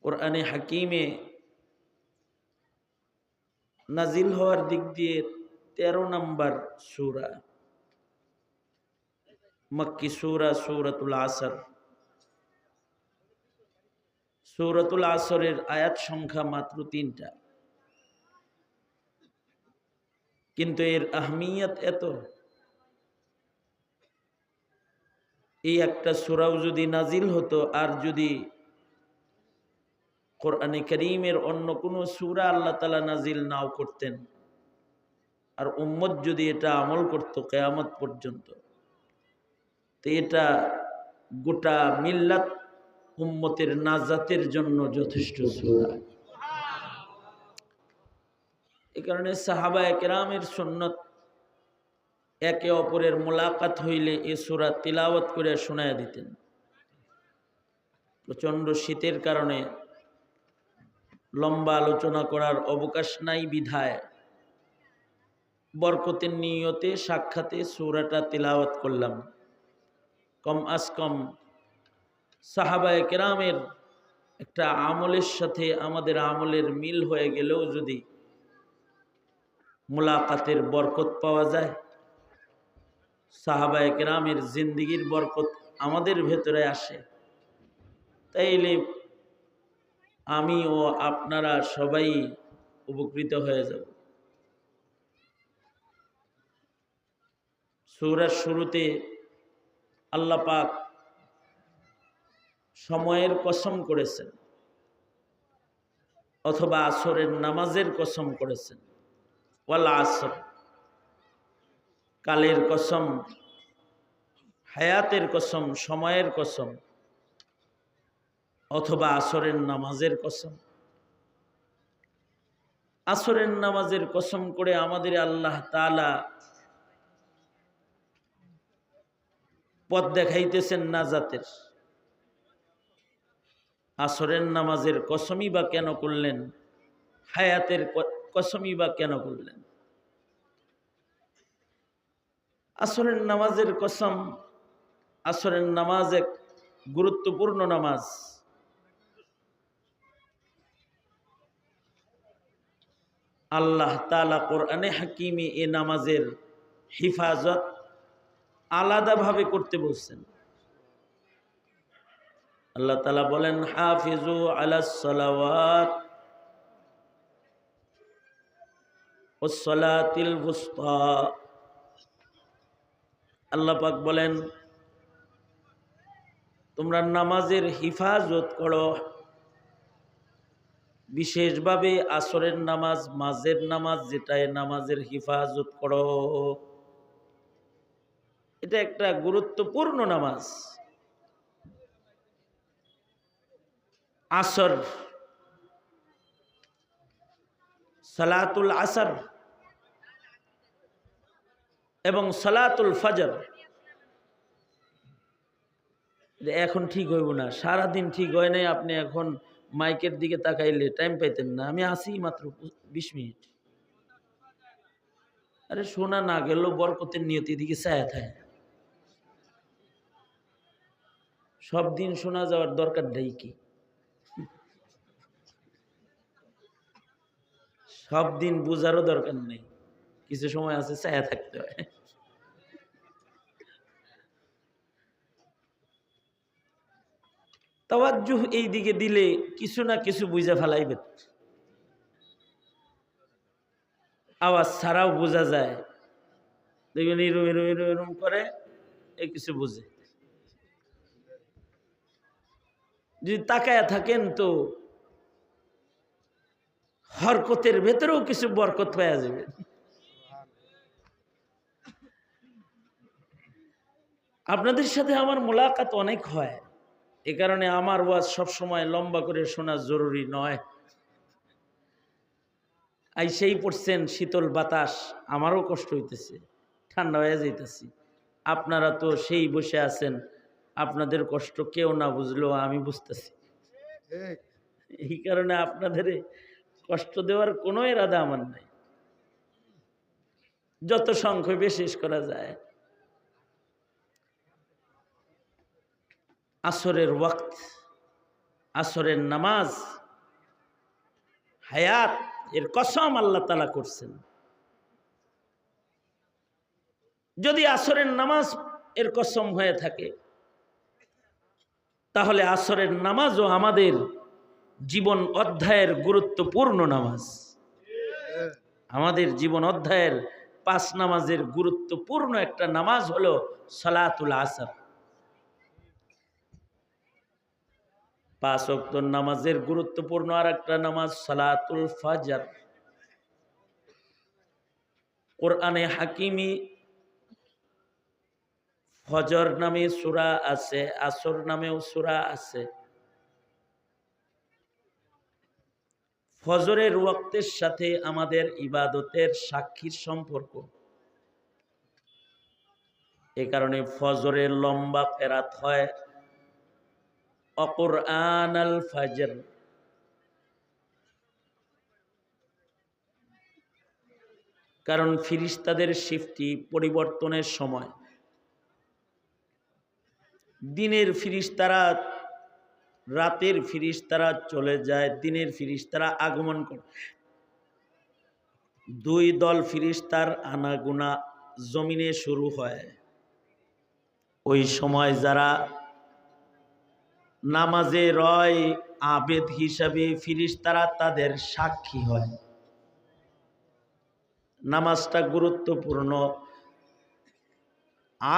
কোরআনে হাকিমে নাজিল হওয়ার দিক দিয়ে 13 নম্বর সূরা, মক্কি সূরা সূরাতুল আসর। সূরাতুল আসরের আয়াত সংখ্যা মাত্র 3টা, কিন্তু এর আহমিয়ত এত। এই একটা সূরাও যদি নাজিল হতো, আর যদি কোরআনে কারীমের অন্য কোনো সূরা আল্লাহ তাআলা নাজিল নাও করতেন, আর উম্মত যদি এটা আমল করত কিয়ামত পর্যন্ত, তো এটা গোটা মিল্লাত উম্মতের নাজাতের জন্য যথেষ্ট সূরা। এই কারণে সাহাবায়ে কেরামের সুন্নত, একে অপরের মোলাকাত হইলে এ সূরা তিলাওয়াত করে শোনায়া দিতেন। প্রচণ্ড শীতের কারণে লম্বা আলোচনা করার অবকাশ নাই বিধায় বরকতের নিয়তে সাক্ষাতে সূরাটা তিলাওয়াত করলাম। কম আজ কম সাহাবায়ে কেরামের একটা আমলের সাথে আমাদের আমলের মিল হয়ে গেলেও যদি মোলাকাতের বরকত পাওয়া যায়, সাহাবায়ে কেরামের জিন্দেগির বরকত আমাদের ভেতরে আসে, তাইলে আমি ও আপনারা সবাই উপকৃত হয়ে যাব। সূরার শুরুতে আল্লাহ পাক সময়ের কসম করেছেন, অথবা আসরের নামাজের কসম করেছেন। ওয়াল আসর, কালের কসম, হায়াতের কসম, সময়ের কসম, অথবা আসরের নামাজের কসম। আসরের নামাজের কসম করে আমাদের আল্লাহ তাআলা পথ দেখাইতেছেন নাজাতের। আসরের নামাজের কসমই বা কেন করলেন? হায়াতের কসমই বা কেন করলেন? আসরের নামাজের কসম, আসরের নামাজ এক গুরুত্বপূর্ণ নামাজ। আল্লাহ তাআলা কোরআনে হাকিমে এ নামাজের হিফাজত আলাদাভাবে করতে বলছেন। আল্লাহ তাআলা বলেন, হাফিজু আলাস সালাওয়াত ওয়াস সালাতিল বুসতা। আল্লাহ পাক বলেন, তোমরা নামাজের হিফাজত করো, বিশেষভাবে আসরের নামাজ, মাঝের নামাজ, যেটায় নামাজের হিফাজত করো। এটা একটা গুরুত্বপূর্ণ নামাজ। আসর, সালাতুল আসর এবং সালাতুল ফজর, এখন ঠিক হইব না, সারাদিন ঠিক হয় নাই। আপনি এখন মাইকের দিকে তাকাইলে টাইম পাইতেন না। আমি আসি মাত্র 20 মিনিট। আরে শোনা না গেল, বরকতের নিয়তি দিকে চায়া থাকে। সব দিন শোনা যাওয়ার দরকারটাই কি? সব দিন বোঝারও দরকার নেই, কিছু সময় আছে চায়া থাকতে হয়। তাওয়াজ্জুহ এই দিকে দিলে কিছু না কিছু বুঝা ফেলাইবে। আওয়াজ ছাড়াও বোঝা যায়, দেখবেন এরম এরম এরম এরম করে এই কিছু বুঝে। যদি তাকায়া থাকেন তো হরকতের ভেতরেও কিছু বরকত পাওয়া যাবে। আপনাদের সাথে আমার মোলাকাত অনেক হয়, এ কারণে আমার ওয়াজ সবসময় লম্বা করে শোনা জরুরি নয়। সেই পড়ছেন শীতল বাতাস, আমারও কষ্ট হইতেছে, ঠান্ডা হয়ে যাইতেছি। আপনারা তো সেই বসে আছেন, আপনাদের কষ্ট কেউ না বুঝলেও আমি বুঝতেছি। এই কারণে আপনাদের কষ্ট দেওয়ার কোনো ইরাদা আমার নাই, যত সংক্ষেপে শেষ করা যায়। আসরের ওয়াক্ত, আসরের নামাজ হায়াত এর কসম আল্লাহ তাআলা করছেন। যদি আসরের নামাজ এর কসম হয়ে থাকে, তাহলে আসরের নামাজও আমাদের জীবন অধ্যায়ের গুরুত্বপূর্ণ নামাজ। আমাদের জীবন অধ্যায়ের 5 নামাজের গুরুত্বপূর্ণ একটা নামাজ হলো সালাতুল আসর। 5 ওয়াক্ত নামাজের গুরুত্বপূর্ণ আর একটা নামাজ সালাতুল ফজর। কোরআনে হাকিমি ফজর নামে সূরা আছে, আসর নামেও সূরা আছে। ফজরের ওয়াক্তের সাথে আমাদের ইবাদতের সাক্ষীর সম্পর্ক। এই কারণে ফজরের লম্বা কেরাত হয় কুরআন আল ফজর। কারণ ফিরিস্তাদের শিফটি পরিবর্তনের সময় দিনের ফিরিস্তারা রাতের ফিরিস্তারা চলে যায়, দিনের ফিরিস্তারা আগমন করে। 2 দল ফিরিস্তার আনাগোনা জমিনে শুরু হয়। ওই সময় যারা নামাজে রয় আবেদ হিসাবে ফিরিস্তারা তাদের সাক্ষী হয়। নামাজটা গুরুত্বপূর্ণ।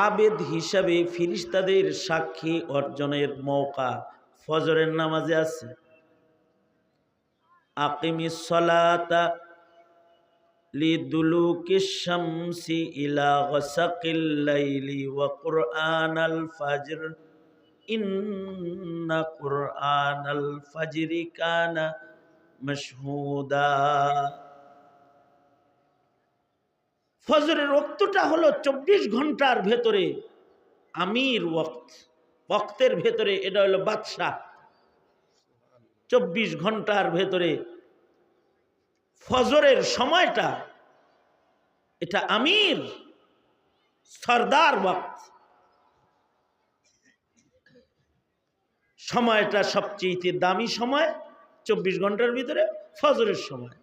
আবেদ হিসাবে ফিরিস্তাদের সাক্ষী অর্জনের মৌকা ফজরের নামাজে আছে। আকিমিস সালাতা লিদুলুকিশ শামসি ইলা গাসাকিল লাইলি ওয়া কুরআনাল ফজর ইন্না কুরআনাল ফজরি কানা মাশহুদা। ফজরের ওয়াক্তটা হলো 24 ঘন্টার ভেতরে আমির ওয়াক্ত। ওয়াক্তের ভেতরে এটা হলো বাদশা। 24 ঘন্টার ভেতরে ফজরের সময়টা এটা আমির সরদার ওয়াক্ত। সময়টা সবচেয়ে দামি সময় 24 ঘন্টার ভিতরে ফজরের সময়।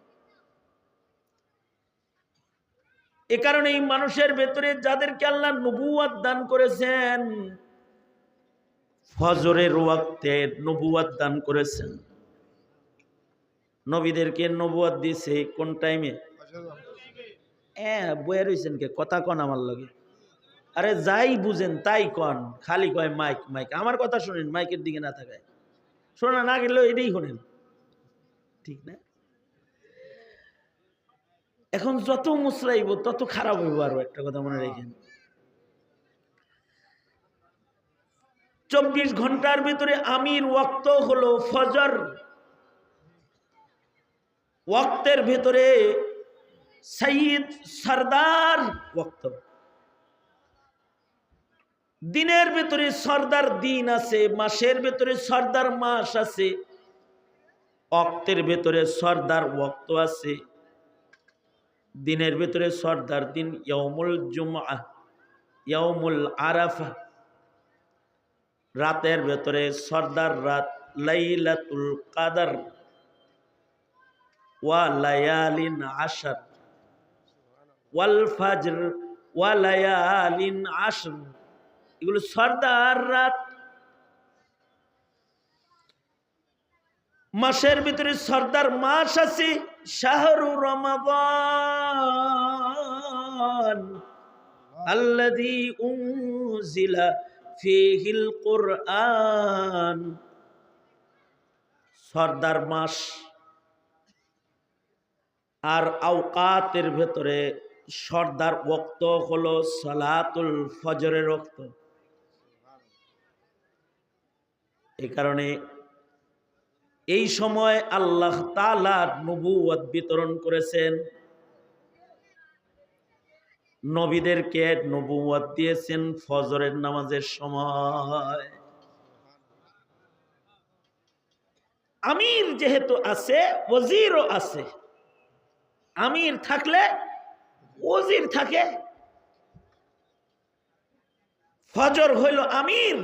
এ কারণে এই মানুষের ভেতরে যাদেরকে আল্লাহ নবুয়ত দান করেছেন, ফজরের ওয়াক্তে নবুয়ত দান করেছেন। নবীদেরকে নবুয়ত দিয়েছে কোন টাইমে? বয়ে রয়েছেন কে? কথা কন আমার লগে। আরে যাই বুঝেন তাই কন, খালি কয় মাইক মাইক। আমার কথা শোনেন, মাইকের দিকে না থাকায় শোনা না গেলেও এটাই শোনেন, ঠিক না? এখন যত মুসরাইব তত খারাপ হইব। আরো একটা কথা মনে রেখেন, 24 ঘন্টার ভিতরে আমির ওয়াক্ত হলো ফজর। ওয়াক্তের ভিতরে সাইয়্যিদ সরদার ওয়াক্ত। দিনের ভিতরে সরদার দিন আছে, মাসের ভিতরে সরদার মাস আছে, ওয়াক্তের ভিতরে সরদার ওয়াক্ত আছে। দিনের ভিতরে সরদার দিন ইয়াউমুল জুমআহ, ইয়াউমুল আরাফা। রাতের ভেতরে সরদার রাত লাইলাতুল কাদর ওয়া লায়ালিন আশর ওয়াল ফজর ওয়া লায়ালিন আশর। এগুলো সরদার রাত। মাসের ভিতরে সরদার মাস আছে, শাহরু রমাদান আল্লাযী উনজিলা ফীহিল কুরআন। সরদার মাস। আর আওকাতের ভেতরে সরদার ওয়াক্ত হলো সালাতুল ফজরের ওয়াক্ত। এই কারণে এই সময় আল্লাহ তাআলা নবুয়ত বিতরণ করেছেন, নবীদেরকে নবুয়ত দিয়েছেন ফজরের নামাজের সময়। আমির যেহেতু আছে, ওজিরও আছে। আমির থাকলে ওজির থাকে। ফজর হইল আমির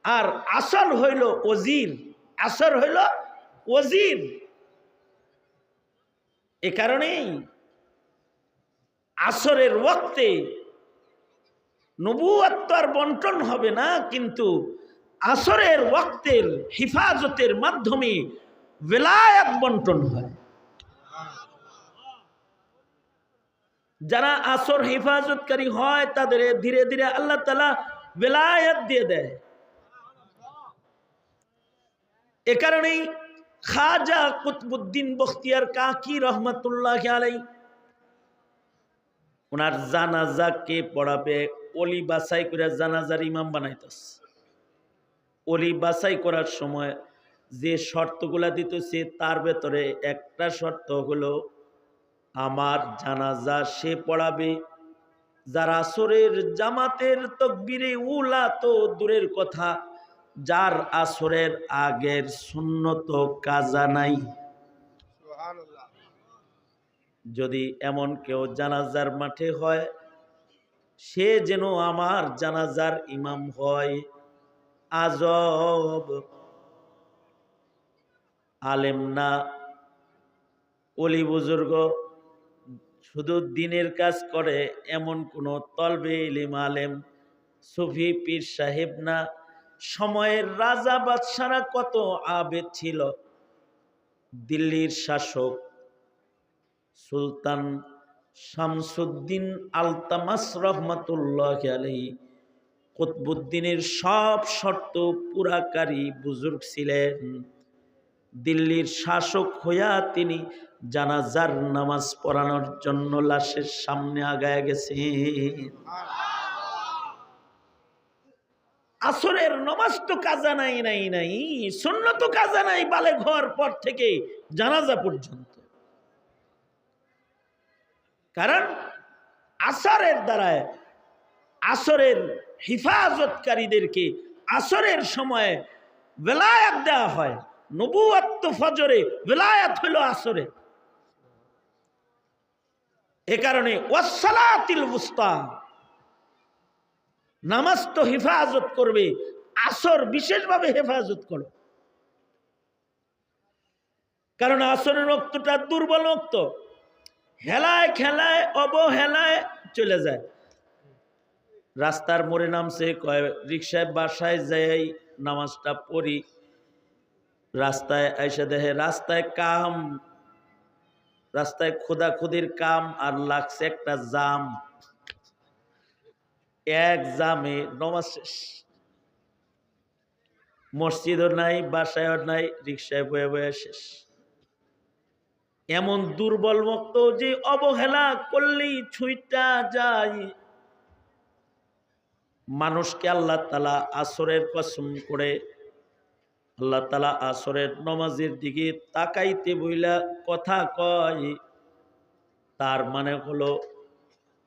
আর আসর হইল ওজির। আসর হইল ওজির। এ কারণেই আসরের ওয়াক্তে নবুয়ত তো আর বন্টন হবে না, কিন্তু আসরের ওয়াক্তের হিফাজতের মাধ্যমে বেলায়াত বন্টন হয়। যারা আসর হেফাজতকারী হয় তাদের ধীরে ধীরে আল্লাহ তাআলা বেলায়াত দিয়ে দেয়। এ কারণেই খাজা কুতবুদ্দিন বখতিয়ার কাকি রহমাতুল্লাহ আলাইহি ওনার জানাজাকে পড়াবে ওলি বাছাই করে জানাজার ইমাম বানাইতেছে। ওলি বাছাই করার সময় যে শর্তগুলা দিতেছে তার ভেতরে একটা শর্ত হলো আমার জানাজা সে পড়াবে। যারা আসরের জামাতের তাকবীরে উলা তো দূরের কথা, যার আসরের আগের সুন্নত কাজা নাই, যদি এমন কেউ জানাজার মাঠে হয় সে যেন আমার জানাজার ইমাম হয়। আজব আলেম না, ওলি বুজুর্গ শুধু দিনের কাজ করে এমন কোন তলবে ইলম আলেম সুফি পীর সাহেব না। সময়ের রাজা বাদশারা কত আবেদ ছিল। দিল্লির শাসক সুলতান শামসুদ্দিন আলতামাস রহমাতুল্লাহ আলাইহি কুতবুদ্দিনের সব শর্ত পুরাকারী বুজুর্গ ছিলেন। দিল্লির শাসক হইয়া তিনি জানাজার নামাজ পড়ানোর জন্য লাশের সামনে আগায় গেছেন। আসরের নামাজ তো কাজা নাই নাই নাই, সুন্নত কাজা নাই, বালেগ হওয়ার পর থেকে জানাজা পর্যন্ত। কারণ আসরের দ্বারায় আসরের হিফাজতকারীদেরকে আসরের সময়ে বেলায়াত দেওয়া হয়। নবুয়ত তো ফজরে, বেলায়াত হইল আসরে। এ কারণে ওয়াসসালাতিল উসতা, নামাজ তো হেফাজত করবে, আসর বিশেষভাবে হেফাজত করো। কারণ আসরের রক্তটা দুর্বল রক্ত, হেলায় খেলায় অবহেলায় চলে যায়। রাস্তার মোড়ে নামছে, কয় রিক্সায় বাসায় যাই নামাজটা পড়ি, রাস্তায় আইসা দেখে রাস্তায় কাম, রাস্তায় খোদাখুদির কাম, আর লাগছে একটা জাম। এক জামে নামাজ শেষ, মসজিদও নাই, বাসায়ও নাই, রিক্সায় বয়ে বয়ে শেষ। এমন দুর্বল ভক্ত যে অবহেলা করলেই ছুঁইটা যায়। মানুষকে আল্লাহ তাআলা আসরের কসম করে আল্লাহ তাআলা আসরের নামাজের দিকে তাকাইতে বইলা কথা কয়, তার মানে হলো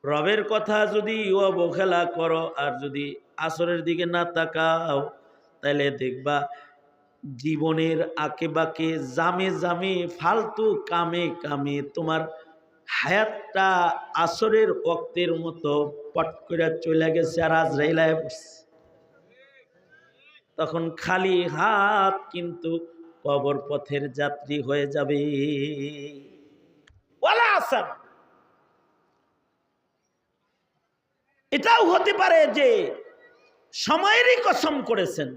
রবের কথা যদি অবহেলা করো আর যদি আসরের দিকে না তাকাও, তাহলে দেখবা জীবনের আকে বাকে জামে জামে ফালতু কামে কামে তোমার হায়াতটা আসরের ওয়াক্তের মতো পট করে চলে গেছে আর আজরাইল আয়া পড়ছে। তখন খালি হাত কিন্তু কবর পথের যাত্রী হয়ে যাবে। ওয়ালা আসার, এটাও হতে পারে যে সময়েরই কসম করেছেন,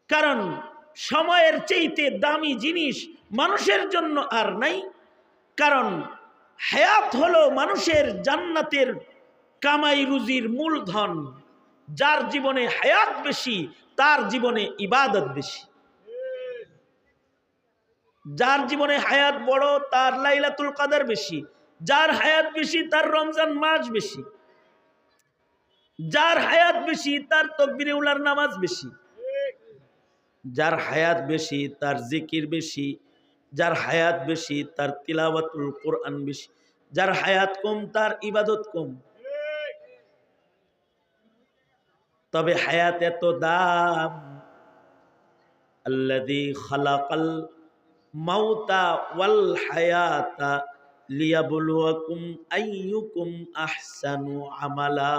কারণ সময়ের চেয়েতে দামি জিনিস মানুষের জন্য আর নাই। কারণ হায়াত হলো মানুষের জান্নাতের কামাই রুজির মূলধন। যার জীবনে হায়াত বেশি তার জীবনে ইবাদত বেশি। যার জীবনে হায়াত বড় তার লাইলাতুল কদর বেশি, যার হায়াত বেশি তার রমজান মাস বেশি, যার হায়াত বেশি তার তাকবীরে উলার নামাজ বেশি, যার হায়াত বেশি তার জিকির বেশি, যার হায়াত বেশি তার তিলাওয়াতুল কোরআন বেশি, যার হায়াত কম তার ইবাদত কম। তবে হায়াত এত দাম, আল্লাযী খালাকাল মাউতা ওয়াল হায়াতা লিয়াবলুয়াকুম আইয়ুকুম আহসানু আমালা।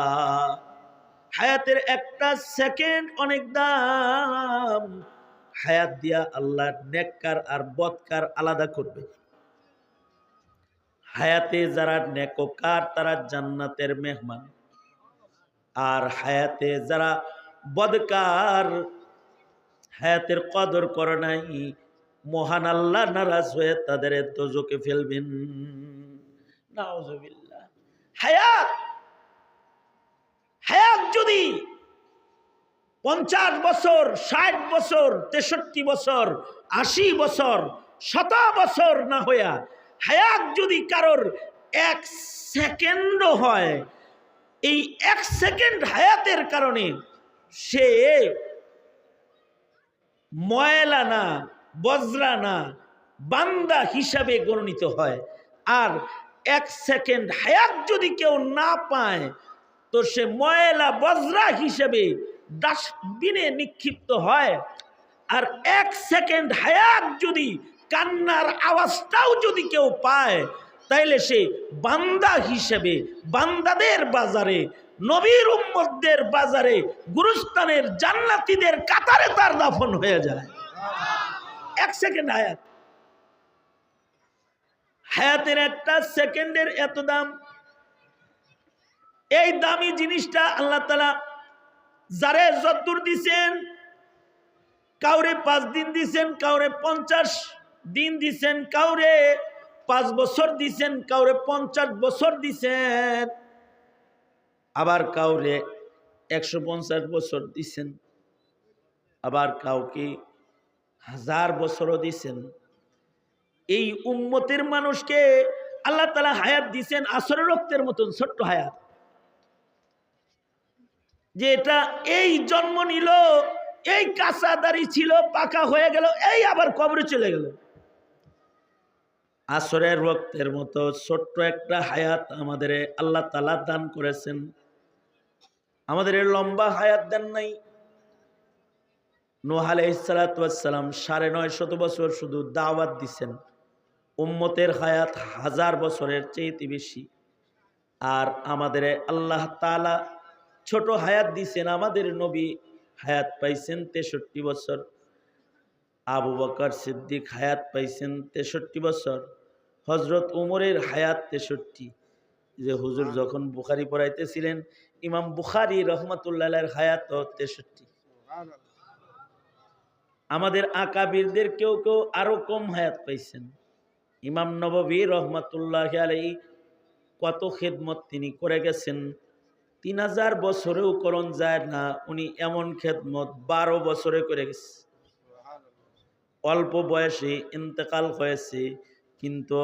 হায়াতের একটা সেকেন্ড অনেক দাম। হায়াত দিয়া আল্লাহ নেককার আর বদকার আলাদা করবে। হায়াতে যারা নেককার তারা জান্নাতের মেহমান, আর হায়াতে যারা বদকার, হায়াতের কদর করে নাই, মহান আল্লাহ নারাজ হয়ে তাদের দোজখে ফেলবেন। নাউজুবিল্লাহ। হায়াত হায়াত যদি 50 বছর, 60 বছর, 63 বছর, 80 বছর, 100 বছর না হইয়া হায়াত যদি কারোর 1 সেকেন্ডও হয়, এই 1 সেকেন্ড হায়াতের কারণে সে ময়লা না, বজ্রা না, বান্দা হিসাবে গণিত হয়। আর 1 সেকেন্ড হায়াত যদি কেউ না পায় তো সে ময়লা বজ্রা হিসেবে ডাস্টবিনে নিক্ষিপ্ত হয়। আর 1 সেকেন্ড হায়াত যদি কান্নার আওয়াজটাও যদি কেউ পায় তাইলে সে বান্দা হিসেবে বান্দাদের বাজারে, নবীর উম্মতদের বাজারে, গুরুস্থানের জান্নাতীদের কাতারে তার দাফন হয়ে যায়। 1 সেকেন্ড হায়াত। হায়াতের 1টা সেকেন্ডের এত দাম। এই দামি জিনিসটা আল্লাহ তাআলা যারে যতদূর দিছেন, কাউরে 5 দিন দিছেন, কাউরে 50 দিন দিছেন, কাউরে 5 বছর দিছেন, কাউরে 50 বছর দিছেন, আবার কাউরে 150 বছর দিছেন, আবার কাউকে 1000 বছরও দিছেন। এই উম্মতের মানুষকে আল্লাহ তাআলা হায়াত দিছেন আসরের রক্তের মতন ছোট্ট হায়াত, যে এটা এই জন্ম নিল, এই কাঁচা দাড়ি ছিল, পাকা হয়ে গেল, এই আবার কবরে চলে গেল। আসরের রক্তের মতো ছোট্ট একটা হায়াত আমাদের আল্লাহ তাআলা দান করেছেন। আমাদের লম্বা হায়াত দেন নাই। নূহ আলাইহিস সালাতু ওয়াস সালাম 950 বছর শুধু দাওয়াত দিছেন। উম্মতের হায়াত 1000 বছরের চেয়ে বেশি। আর আমাদের আল্লাহ তাআলা ছোট হায়াত দিছেন। আমাদের নবী হায়াত পাইছেন 63 বছর, আবু বকর সিদ্দিক হায়াত পাইছেন 63 বছর, হযরত উমরের হায়াত 63। যে হুজুর যখন বুখারী পড়াইতেছিলেন, ইমাম বুখারী রহমাতুল্লাহ আলাইহির হায়াত 63। আমাদের আকাবিরদের কেউ কেউ আরো কম হায়াত পাইছেন। ইমাম নববী রহমাতুল্লাহি আলাইহি কত খেদমত তিনি করে গেছেন, 3000 বছরেও করণ যায় না। উনি এমন খেদমত 12 বছরে করে গেছে। অল্প বয়সে ইন্তেকাল হয়েছে, কিন্তু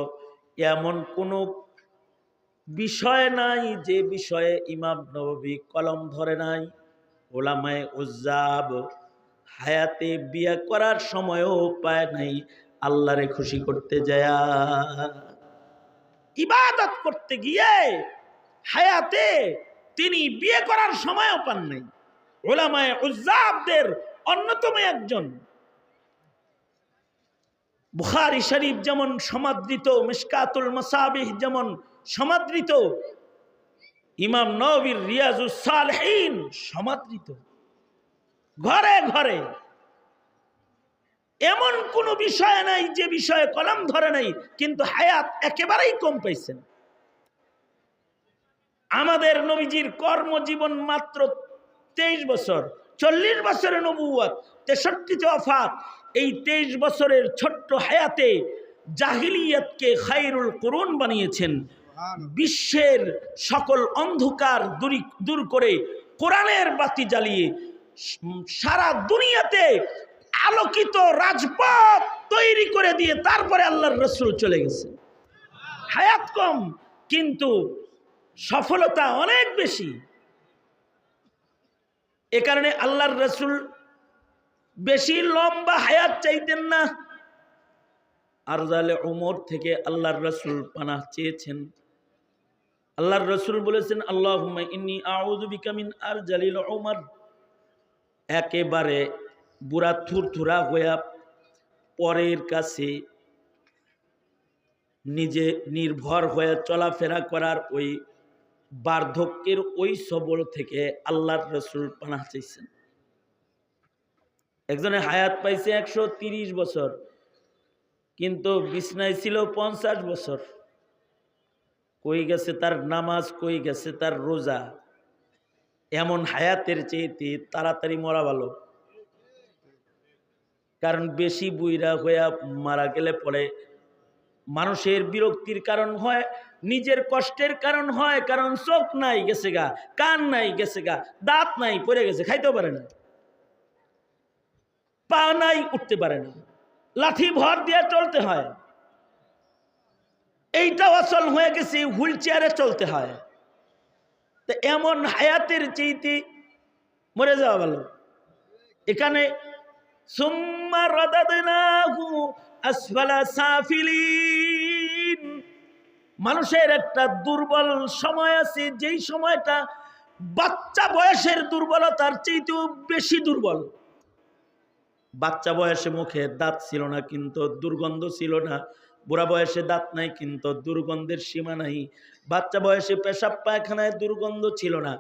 এমন কোনো বিষয় নাই যে বিষয়ে ইমাম নববী কলম ধরে নাই। ওলামায়ে উজ্জাব হায়াতে বিয়ে করার সময়ও পায় নাই, আল্লাহরে খুশি করতে যায়, ইবাদত করতে গিয়ে হায়াতে তিনি বিয়ে করার সময়ও পান নাই। উলামায়ে উজ্জাবদের অন্যতম একজন। বুখারী শরীফ যেমন সমাদৃত, মিশকাতুল মাসাবিহ যেমন সমাদৃত, ইমাম নববীর রিয়াজুস সালিহিন সমাদৃত। ঘরে ঘরে এমন কোনো বিষয় নাই যে বিষয়ে কলম ধরে নাই, কিন্তু হায়াত একেবারেই কম পাইছেন। আমাদের নবীজির কর্মজীবন মাত্র 23 বছর, 40 বছরের নবুয়ত, 63তে ওয়াফাত। এই 23 বছরের ছোট্ট হায়াতে জাহিলিয়াতকে খায়রুল কুরুন বানিয়েছেন। বিশ্বের সকল অন্ধকার দূর করে কোরআনের বাতি জ্বালিয়ে সারা দুনিয়াতে আলোকিত রাজপথ তৈরি করে দিয়ে তারপরে আল্লাহর রাসূল চলে গেছে। হায়াত কম কিন্তু সফলতা অনেক বেশি। এ কারণে আল্লাহর রাসূল বেশি লম্বা হায়াত চাইতেন না। আরজালে উমর থেকে আল্লাহর রাসূল পানাহ চেয়েছেন। আল্লাহর রাসূল বলেছেন, আল্লাহুম্মা ইন্নী আউযু বিকা মিন আরজালিল উমর। একেবারে বুড়া থুরথুরা হইয়া পরের কাছে নিজে নির্ভর হয়ে চলাফেরা করার ওই বার্ধক্যের ওই সবল থেকে আল্লাহর রাসূল পানাহ চাইছেন। একজনে হায়াত পাইছে 130 বছর, কিন্তু বিছনায় ছিল 50 বছর। কই গেছে তার নামাজ, কই গেছে তার রোজা? এমন হায়াতের চেয়ে তাড়াতাড়ি মরা ভালো। কারণ বেশি বুইরা হইয়া মারা গেলে পরে মানুষের বিরক্তির কারণ হয়, নিজের কষ্টের কারণ হয়। কারণ চোখ নাই গেছে গা, কান নাই গেছে গা, দাঁত নাই পড়ে গেছে, খাইতেও পারে না, পা নাই উঠতে পারে না, লাঠি ভর দিয়ে চলতে হয়। এইটা অচল হয়ে গেছে, হুইল চেয়ারে চলতে হয়। তো এমন হায়াতের চেয়ে মরে যাওয়া ভালো। এখানে সুম্মা রাদাদনাহু আসফালা সাফিলিন, মানুষের একটা দুর্বল সময় আছে, যেই সময়টা বাচ্চা বয়সের দুর্বলতার চেয়েও বেশি দুর্বল। বাচ্চা বয়সে মুখে দাঁত ছিল না কিন্তু দুর্গন্ধ ছিল না, বুড়া বয়সে দাঁত নাই কিন্তু দুর্গন্ধের সীমা নাই। বাচ্চা বয়সে পেশাব পায়খানায় দুর্গন্ধ ছিল না,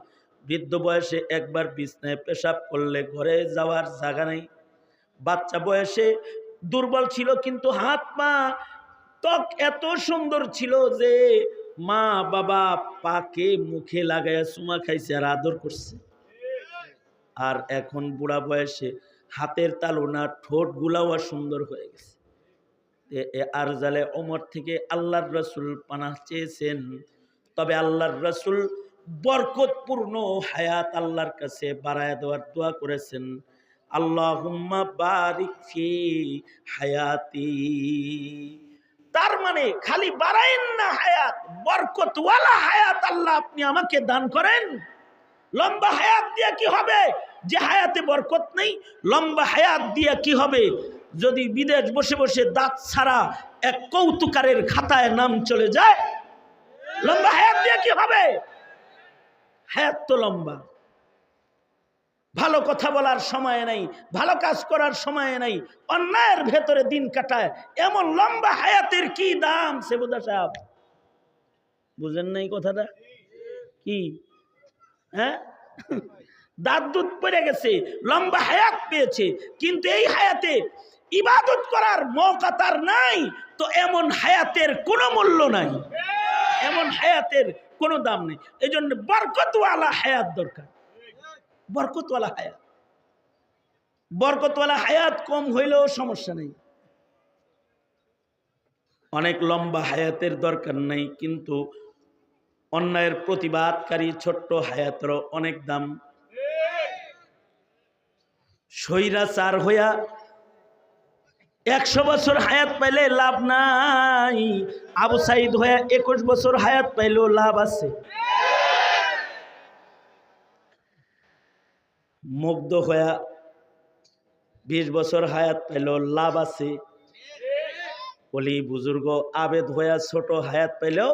বৃদ্ধ বয়সে একবার বিছনায় পেশাব করলে ঘরে যাওয়ার জায়গা নেই। বাচ্চা বয়সে দুর্বল ছিল কিন্তু হাত পা ত্বক এত সুন্দর ছিল যে মা বাবা পাকে মুখে লাগাইয়া চুমা খাইছে আর আদর করছে। আর এখন বুড়া বয়সে হাতের তালু না, ঠোঁট গুলাও সুন্দর হয়ে গেছে। আর জালে ওমর থেকে আল্লাহর রসুল পানাহ চেয়েছেন। তবে আল্লাহর রসুল বরকতপূর্ণ হায়াত আল্লাহর কাছে বাড়ায় দেওয়ার দোয়া করেছেন, আল্লাহুম্মা বারিক ফি হায়াতি। তার মানে খালি বাড়ায়েন না হায়াত, বরকতওয়ালা হায়াত আল্লাহ আপনি আমাকে দান করেন। লম্বা হায়াত দিয়ে কি হবে যে হায়াতে বরকত নেই? লম্বা হায়াত দিয়ে কি হবে যদি বিদেশ বসে বসে দাঁত ছাড়া এক কৌতুকারের খাতায় নাম চলে যায়? লম্বা হায়াত দিয়ে কি হবে? হায়াত তো লম্বা। ভালো কথা বলার সময় নাই, ভালো কাজ করার সময় নাই, অন্যায়ের ভেতরে দিন কাটায়, এমন লম্বা হায়াতের কি দাম? সেবুদা সাহেব বুঝেন নাই কথাটা? কি হ্যাঁ, দাঁত দুধ পড়ে গেছে, লম্বা হায়াত পেয়েছে, কিন্তু এই হায়াতে ইবাদত করার মৌকা তার নাই। তো এমন হায়াতের কোনো মূল্য নাই, এমন হায়াতের কোনো দাম নেই। এই জন্য বরকতওয়ালা হায়াত দরকার, বরকতওয়ালা হায়াত। বরকতওয়ালা হায়াত কম হইলেও সমস্যা নেই, অনেক লম্বা হায়াতের দরকার নাই, কিন্তু অন্যায়ের প্রতিবাদকারী ছোট্ট হায়াতেরও অনেক দাম। স্বৈরাচার হইয়া 100 বছর হায়াত পাইলে লাভ নাই, আবু সাইদ হইয়া 21 বছর হায়াত পাইলেও লাভ আছে। মুগ্ধ হইয়া 20 বছর হায়াত পাইলেও লাভ আছে। বলি বুজুর্গ আবেদ হইয়া ছোট হায়াত পাইলেও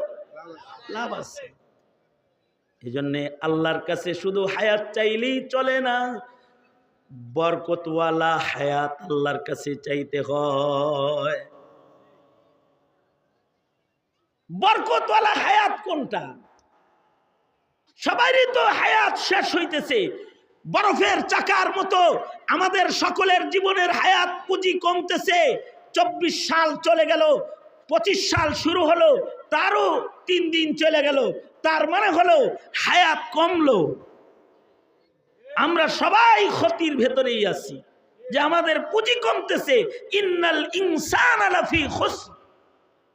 লাভ আছে। এই জন্যে আল্লাহর কাছে শুধু হায়াত চাইলেই চলে না, বরকতওয়ালা হায়াত আল্লাহর কাছে চাইতে হয়। বরকতওয়ালা হায়াত কোনটা? সবারই তো হায়াত শেষ হইতেছে, বরফের চাকার মতো আমাদের সকলের জীবনের হায়াত পুঁজি কমতেছে। 24 সাল চলে গেল, 25 সাল শুরু হলো, তারও 3 দিন চলে গেল, তার মানে হলো হায়াত কমলো। আমরা সবাই ক্ষতির ভেতরেই আছি যে আমাদের পুঁজি কমতেছে। ইন্নাল ইনসানা লাফি খুসর,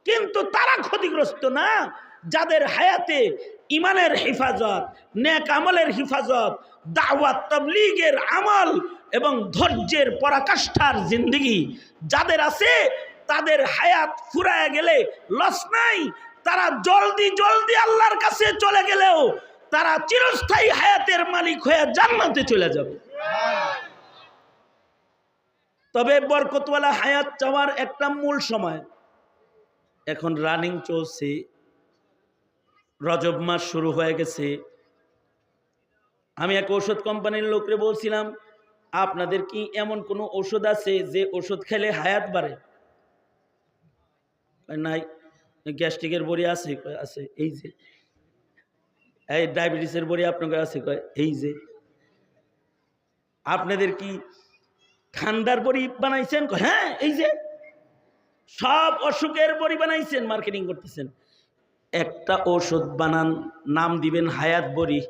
কিন্তু তারা ক্ষতিগ্রস্ত না যাদের হায়াতে ইমানের হেফাজত, নেক আমলের হেফাজত, দাওয়াত তাবলীগের আমল এবং ধৈর্যের পরাকাষ্ঠার জিন্দেগি যাদের আছে, তাদের হায়াত ফুরায় গেলে লস নাই। তারা জলদি জলদি আল্লাহর কাছে চলে গেলেও তারা চিরস্থায়ী হায়াতের মালিক হয়ে জান্নাতে চলে যাবে। তবে বরকতওয়ালা হায়াত চাওয়ার একটা মূল সময় এখন রানিং চলছে, রজব মাস শুরু হয়ে গেছে। আমি এক ওষুধ কোম্পানির লোকরে বলছিলাম, আপনাদের কি এমন কোনো ওষুধ আছে যে ওষুধ খেলে হায়াত বাড়ে? নাই। গ্যাস্ট্রিকের বড়ি আছে? আছে। এই যে এই ডায়াবেটিসের বড়ি আপনাদের আছে? এই যে। আপনাদের কি ঠান্ডার বড়ি বানাইছেন, হ্যাঁ এই যে সব অসুখের বড়ি বানাইছেন, মার্কেটিং করতেছেন। একটা ঔষধ বানান, নাম দিবেন হায়াত বড়ি,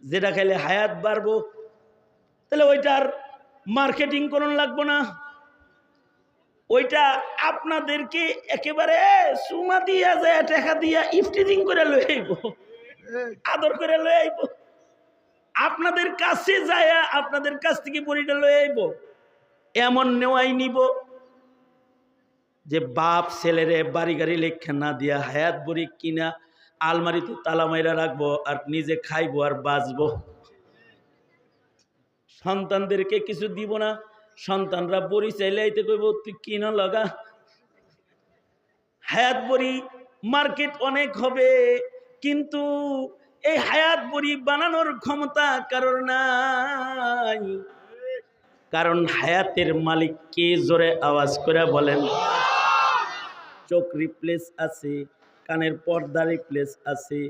যেটা খেলে হায়াত বাড়বো, তাহলে ওইটার মার্কেটিং করুন লাগবো না। ওইটা আপনাদেরকে একেবারে সুমা দিয়া যায়, টাকা দিয়া ইফটিজিং করে লয়ে আইব, আদর করে লয়ে আইব, আপনাদের কাছে যায় আপনাদের কাছ থেকে বড়িটা লয়ে আইব। এমন নেওয়াই নিব যে বাপ ছেলেরে বাড়ি গাড়ি লেখা না দিয়া হায়াত বড়ি কিনা আলমারিতে তালা মাইরা রাখবো, আর নিজে খাইবো আর বাঁচবো। সন্তানদেরকে কিছু দিব না, সন্তানরা বড়ি চাইলে আইতে কইব তুই কিনা লাগা। হায়াত বড়ি মার্কেট অনেক হবে, কিন্তু এই হায়াত বড়ি বানানোর ক্ষমতা কারোর নাই। কারণ হায়াতের মালিক কে? জোরে আওয়াজ করে বলেন। চোখ রিপ্লেস আছে, কানের পর্দা রিপ্লেস আছে,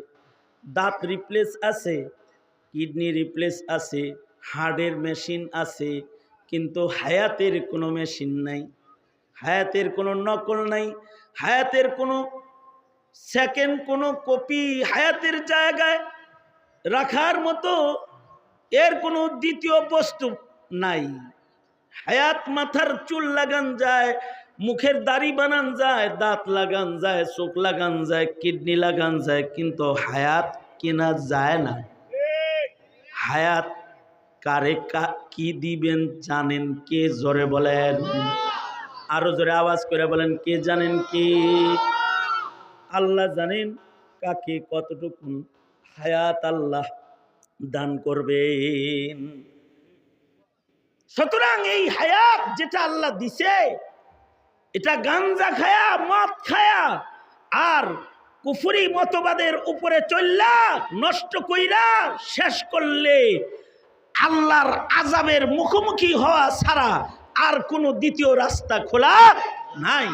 দাঁত রিপ্লেস আছে, কিডনি রিপ্লেস আছে, হার্টের মেশিন আছে, কিন্তু হায়াতের কোনো মেশিন নাই, হায়াতের কোনো নকল নাই, হায়াতের কোনো সেকেন্ড কোনো কপি হায়াতের জায়গায় রাখার মতো এর কোনো দ্বিতীয় বস্তু নাই। হায়াত মাথার চুল লাগান যায়, মুখের দাড়ি বানান যায়, দাঁত লাগান যায়, চোখ লাগান যায়, কিডনি লাগান যায়, কিন্তু হায়াত কেনা যায় না। হায়াত কারে কি দিবেন জানেন কে? জোরে বলেন, আরো জোরে আওয়াজ করে বলেন, কে জানেন? কি? আল্লাহ জানেন কাকে কতটুকু হায়াত আল্লাহ দান করবেন। সুতরাং এই হায়াত যেটা আল্লাহ দিছে, এটা গাঞ্জা খায়া, মদ খায়া আর কুফরি মতবাদের উপরে চললা নষ্ট কইরা শেষ করলে আল্লাহর আযাবের মুখোমুখি হওয়া ছাড়া আর কোনো দ্বিতীয় রাস্তা খোলা নাই।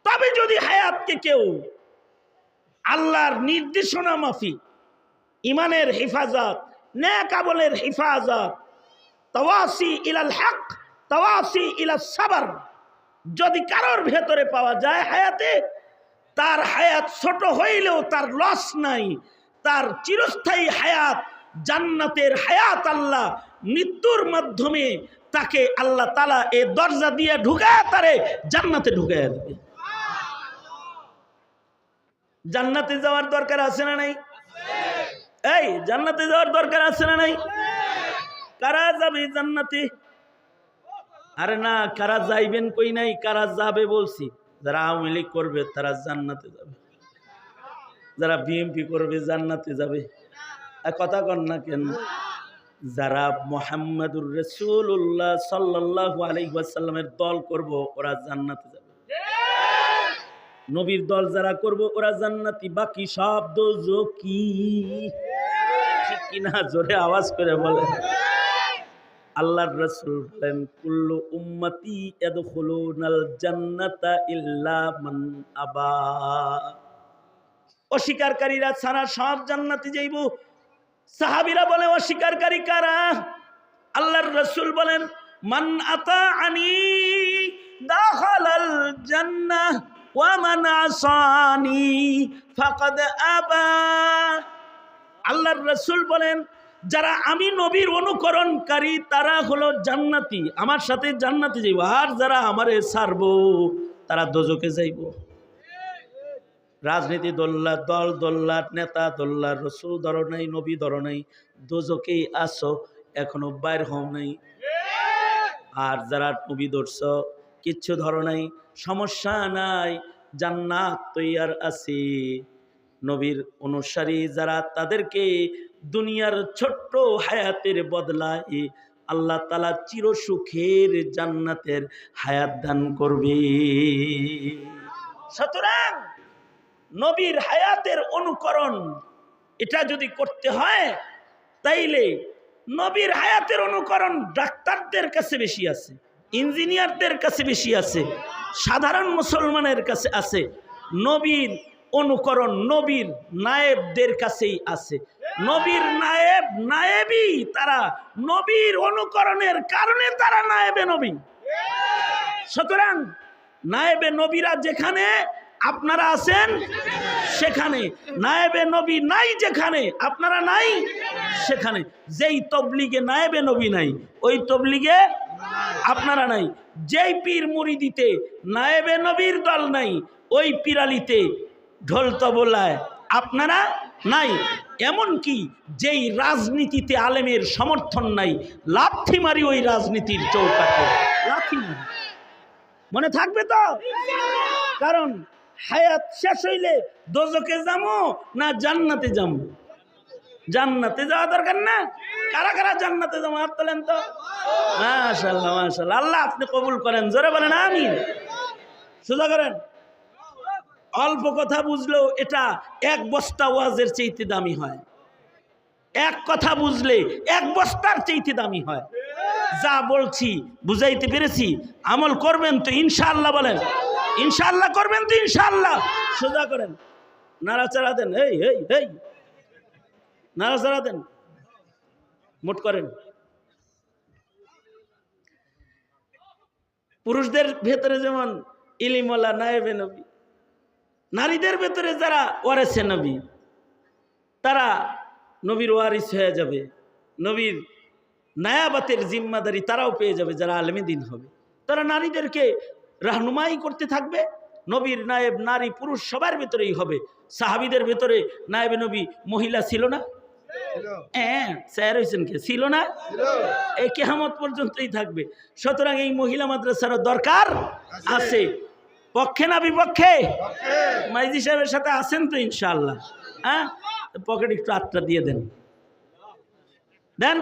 তবে যদি হায়াতকে কেউ আল্লাহর নির্দেশনা মাফিক ইমানের হেফাজত, নেক আমলের হেফাজত, তাওয়াসি ইলাল হক, তাওয়াসি ইলাস সাবর যদি কারোর ভেতরে পাওয়া যায় হায়াতে, তার হায়াত ছোট হইলেও তার লস নাই, তার চিরস্থায়ী হায়াত, জান্নাতের হায়াত আল্লাহ মৃত্যুর মাধ্যমে তাকে আল্লাহ তাআলা এই দরজা দিয়ে ঢুকায় তারে জান্নাতে ঢুকায় দেবে। জান্নাতে যাওয়ার দরকার আছে না নাই? এই জান্নাতে যাওয়ার দরকার আছে না নাই? কারা যাবে জান্নাতে? আরে না, কারা যাইবেন কই নাই, কারা যাবে বলছি। যারা আওয়ামী লীগ করবে তারা জান্নাতে যাবে, যারা বিএনপি করবে জান্নাতে যাবে। কথা কন না কেন? যারা মুহাম্মাদুর রাসূলুল্লাহ সাল্লাল্লাহু আলাইহি ওয়াসাল্লামের দল করব ওরা জান্নাতে যাবে। নবীর দল যারা করব ওরা জান্নাতি, বাকি সব দোজখী। ঠিক কিনা? জোরে আওয়াজ করে বলেন। আল্লাহর রাসূল বলেন, কুল্লু উম্মতি ইয়াদখুলুনাল জান্নাতা ইল্লা মান আবা। অস্বীকারীরা ছাড়া সব জান্নাতে যাইব। সাহাবীরা বলে অস্বীকারী কারা? আল্লাহর রাসূল বলেন, মান আতাআনি দাখালাল জান্নাহ ওয়া মান আসানি ফাকাদ আবা। আল্লাহর রাসূল বলেন, যারা আমি নবীর অনুকরণকারী তারা হলো জান্নাতি, আমার সাথে জান্নাতে যাইব, আর যারা আমারে ছাড়বো তারা দোজখে যাইব। রাজনীতি দল্লা, দল দল্লা, নেতা দল্লা, রাসূল ধরো নাই, নবী ধরো নাই, দোজখেই আসো, এখনো বাইর হও নাই। আর যারা নবী ধরছ, কিচ্ছু ধরো নাই, সমস্যা নাই, জান্নাত তৈয়ার আছে। নবীর অনুসারী যারা, তাদেরকে দুনিয়ার ছোট্ট হায়াতের বদলায় আল্লাহ তাআলা চিরসুখের জান্নাতের হায়াত দান করবে। সুতরাং নবীর হায়াতের অনুকরণ এটা যদি করতে হয়, তাইলে নবীর হায়াতের অনুকরণ ডাক্তারদের কাছে বেশি আছে, ইঞ্জিনিয়ারদের কাছে বেশি আছে, সাধারণ মুসলমানের কাছে আছে। নবীর অনুকরণ নবীর নায়েবদের কাছেই আছে। নবীর নায়েব নায়েবই তারা, নবীর অনুকরণের কারণে তারা নায়েবে নবী। সুতরাং নায়েবে নবীরা যেখানে আপনারা আছেন সেখানে, নায়েবে নবী নাই যেখানে আপনারা নাই সেখানে। যেই তবলিগে নায়েবে নবী নাই ওই তবলিগে আপনারা নাই। যেই পীর মুরিদিতে নায়েবে নবীর দল নাই ওই পীরালিতে ঢোল তবলায় আপনারা নাই। এমন কি যেই রাজনীতিতে আলেমের সমর্থন নাই, লাথি মারি ওই রাজনীতির চৌকাঠে লাথি মারি। মনে থাকবে তো? কারণ হায়াত শেষ হইলে দোজকে যাবো না জান্নাতে যাবো? জান্নাতে যাওয়া দরকার না? কারা কারা জান্নাতে যাবো হাত তোলেন তো। মাশাআল্লাহ মাশাআল্লাহ, আল্লাহ আপনি কবুল করেন, জোরে বলেন আমিন। সোজা করেন। অল্প কথা বুঝলেও এটা এক বস্তা ওয়াজের চাইতে দামি হয়। এক কথা বুঝলে এক বস্তার চাইতে দামি হয়। যা বলছি বুঝাইতে পেরেছি? আমল করবেন তো ইনশাআল্লাহ? বলেন ইনশাআল্লাহ করবেন তো? ইনশাআল্লাহ। সোজা করেন, নাড়াচাড়া দেন, এই এই এই নাড়াচাড়া দেন, মোট করেন। পুরুষদের ভেতরে যেমন ইলিমওয়ালা নায়েবে নবী, নারীদের ভেতরে যারা ওয়ারেসে নবী তারা নবীর ওয়ারিস হয়ে যাবে। নবীর নায়াবাতের জিম্মাদারি তারাও পেয়ে যাবে যারা আলেমে দিন হবে। তারা নারীদেরকে রাহনুমাই করতে থাকবে। নবীর নায়েব নারী পুরুষ সবার ভেতরেই হবে। সাহাবীদের ভেতরে নায়েবে নবী মহিলা ছিল না? স্যার হয়েছেন কে? ছিল না? এই কিয়ামত পর্যন্তই থাকবে। সুতরাং এই মহিলা মাদ্রাসারও দরকার আছে। পক্ষে না বিপক্ষে? মাইজি সাহেবের সাথে আছেন তো ইনশাআল্লাহ? হ্যাঁ, পকেটে একটু 8টা দিয়ে দেন, দেন।